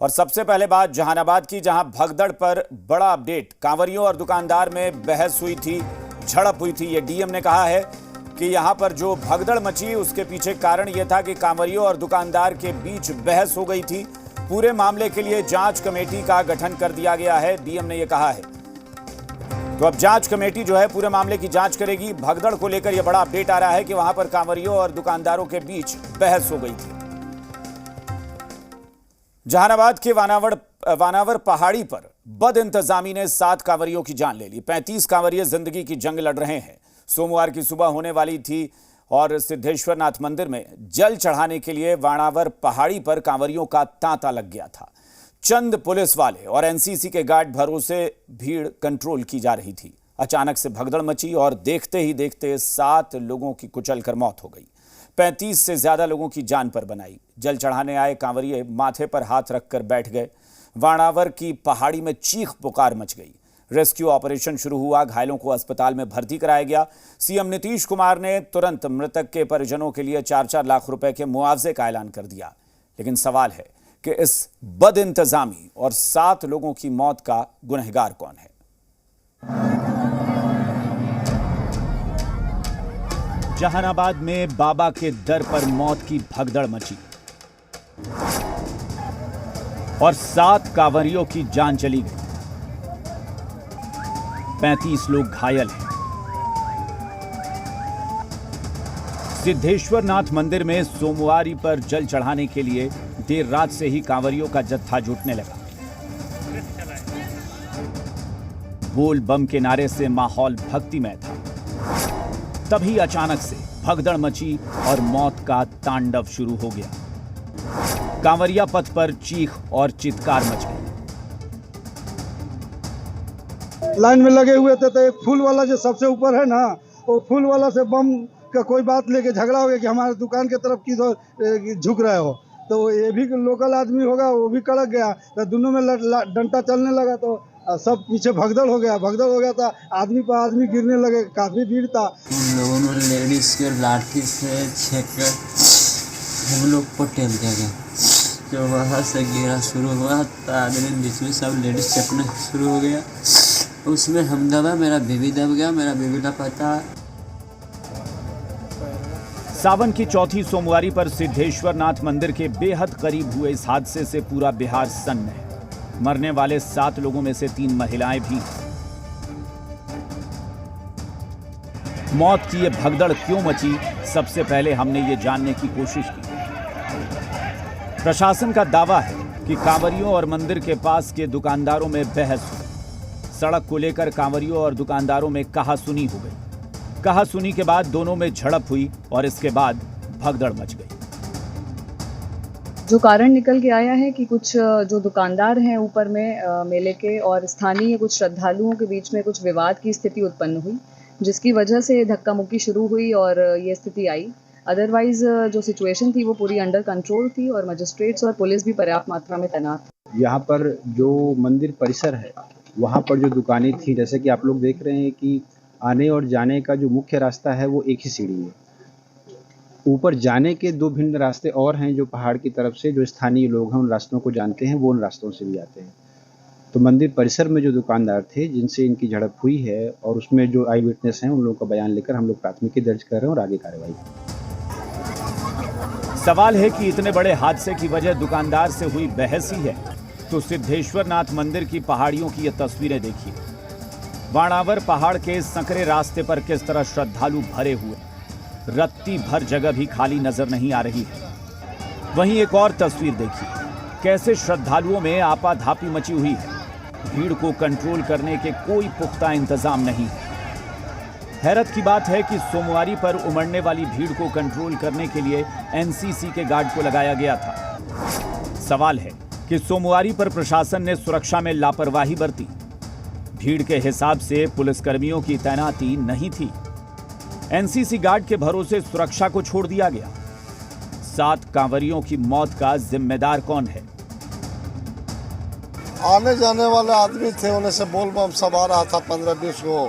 और सबसे पहले बात जहानाबाद की, जहां भगदड़ पर बड़ा अपडेट। कांवरियों और दुकानदार में बहस हुई थी, झड़प हुई थी। ये डीएम ने कहा है कि यहां पर जो भगदड़ मची उसके पीछे कारण यह था कि कांवरियों और दुकानदार के बीच बहस हो गई थी। पूरे मामले के लिए जांच कमेटी का गठन कर दिया गया है, डीएम ने यह कहा है। तो अब जांच कमेटी जो है पूरे मामले की जांच करेगी। भगदड़ को लेकर यह बड़ा अपडेट आ रहा है कि वहां पर कांवरियों और दुकानदारों के बीच बहस हो गई थी। जहानाबाद के वानावर पहाड़ी पर बदइंतजामी ने 7 कांवरियों की जान ले ली। 35 कांवरिये जिंदगी की जंग लड़ रहे हैं। सोमवार की सुबह होने वाली थी और सिद्धेश्वरनाथ मंदिर में जल चढ़ाने के लिए वानावर पहाड़ी पर कांवरियों का तांता लग गया था। चंद पुलिस वाले और एनसीसी के गार्ड भरोसे भीड़ कंट्रोल की जा रही थी। अचानक से भगदड़ मची और देखते ही देखते 7 लोगों की कुचलकर मौत हो गई। 35 से ज्यादा लोगों की जान पर बनाई। जल चढ़ाने आए कांवरिये माथे पर हाथ रखकर बैठ गए। वानावर की पहाड़ी में चीख पुकार मच गई। रेस्क्यू ऑपरेशन शुरू हुआ। घायलों को अस्पताल में भर्ती कराया गया। सीएम नीतीश कुमार ने तुरंत मृतक के परिजनों के लिए 4-4 लाख रुपए के मुआवजे का ऐलान कर दिया। लेकिन सवाल है कि इस बदइंतजामी और 7 लोगों की मौत का गुनहगार कौन है? जहानाबाद में बाबा के दर पर मौत की भगदड़ मची और 7 कांवरियों की जान चली गई। 35 लोग घायल हैं। सिद्धेश्वरनाथ मंदिर में सोमवारी पर जल चढ़ाने के लिए देर रात से ही कांवरियों का जत्था जुटने लगा। बोल बम के नारे से माहौल भक्तिमय था। तभी अचानक से भगदड़ मची और मौत का तांडव शुरू हो गया। कांवरिया पथ पर चीख और चित्कार मच गई। लाइन में लगे हुए थे तो एक फूल वाला जो सबसे ऊपर है ना, वो फूल वाला से बम का कोई बात लेके झगड़ा हो गया कि हमारे दुकान के तरफ की झुक रहे हो। तो ये भी लोकल आदमी होगा, वो भी कड़क गया। तो दोनों में डंडा चलने लगा तो सब पीछे भगदड़ हो गया था। आदमी पर आदमी गिरने लगे, काफी भीड़ था। उन लोगों ने लेडीज के लाठी से छेक हम लोग को टेल दिया गया। जो वहाँ से गिरा शुरू हुआ तो आदमी बीच में सब लेडीज चकने शुरू हो गया। उसमें हम दबा, मेरा बीवी दब गया, मेरा बीवी लापता। सावन की चौथी सोमवारी पर सिद्धेश्वरनाथ मंदिर के बेहद करीब हुए इस हादसे से पूरा बिहार सन्न है। मरने वाले 7 लोगों में से 3 महिलाएं भी। मौत की ये भगदड़ क्यों मची, सबसे पहले हमने ये जानने की कोशिश की। प्रशासन का दावा है कि कांवरियों और मंदिर के पास के दुकानदारों में बहस हुई। सड़क को लेकर कांवरियों और दुकानदारों में कहासुनी हो गई। कहासुनी के बाद दोनों में झड़प हुई और इसके बाद भगदड़ मच गई। जो कारण निकल के आया है कि कुछ जो दुकानदार हैं ऊपर में मेले के और स्थानीय कुछ श्रद्धालुओं के बीच में कुछ विवाद की स्थिति उत्पन्न हुई, जिसकी वजह से धक्का मुक्की शुरू हुई और ये स्थिति आई। अदरवाइज जो सिचुएशन थी वो पूरी अंडर कंट्रोल थी और मजिस्ट्रेट्स और पुलिस भी पर्याप्त मात्रा में तैनात थी। यहाँ पर जो मंदिर परिसर है वहाँ पर जो दुकानें थी, जैसे कि आप लोग देख रहे हैं कि आने और जाने का जो मुख्य रास्ता है वो एक ही सीढ़ी है। ऊपर जाने के 2 भिन्न रास्ते और हैं जो पहाड़ की तरफ से जो स्थानीय लोग हैं उन रास्तों को जानते हैं, वो उन रास्तों से भी आते हैं। तो मंदिर परिसर में जो दुकानदार थे जिनसे इनकी झड़प हुई है और उसमें जो आई विटनेस हैं उन लोगों का बयान लेकर हम लोग प्राथमिकी दर्ज कर रहे हैं और आगे कार्रवाई। सवाल है कि इतने बड़े हादसे की वजह दुकानदार से हुई बहस ही है, तो सिद्धेश्वरनाथ मंदिर की पहाड़ियों की ये तस्वीरें देखिए। वानावर पहाड़ के संकरे रास्ते पर किस तरह श्रद्धालु भरे हुए, रत्ती भर जगह भी खाली नजर नहीं आ रही है। वहीं एक और तस्वीर देखिए, कैसे श्रद्धालुओं में आपाधापी मची हुई है। भीड़ को कंट्रोल करने के कोई पुख्ता इंतजाम नहीं है। हैरत की बात है कि सोमवारी पर उमड़ने वाली भीड़ को कंट्रोल करने के लिए एनसीसी के गार्ड को लगाया गया था। सवाल है कि सोमवारी पर प्रशासन ने सुरक्षा में लापरवाही बरती। भीड़ के हिसाब से पुलिसकर्मियों की तैनाती नहीं थी। एनसीसी गार्ड के भरोसे सुरक्षा को छोड़ दिया गया। 7 कांवरियों की मौत का जिम्मेदार कौन है? आने जाने वाले आदमी थे, उन्हें से बोल बम सब आ रहा था 15-20 गो।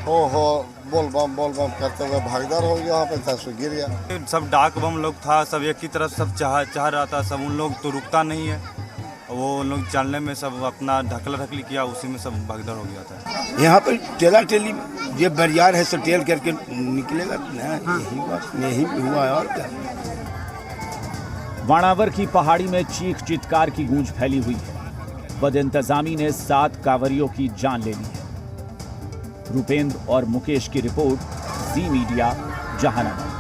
हो बोल बम करते हुए भागदड़ हो गया, वहाँ पे था गिर गया। सब डाक बम लोग था, सब एक ही तरफ सब चाह रहा था सब। उन लोग तो रुकता नहीं है वो लोग चलने में सब अपना ढकला ढकली किया, उसी में सब भगदड़ हो गया था। यहाँ पर टेला टेली ये बरियार है, सब टेल करके निकलेगा ना, यही बात यही हुआ है और क्या। वाणावर की पहाड़ी में चीख चित्कार की गूंज फैली हुई है। बदइंतजामी ने 7 कांवरियों की जान ले ली है। रूपेंद्र और मुकेश की रिपोर्ट, जी मीडिया, जहानाबाद।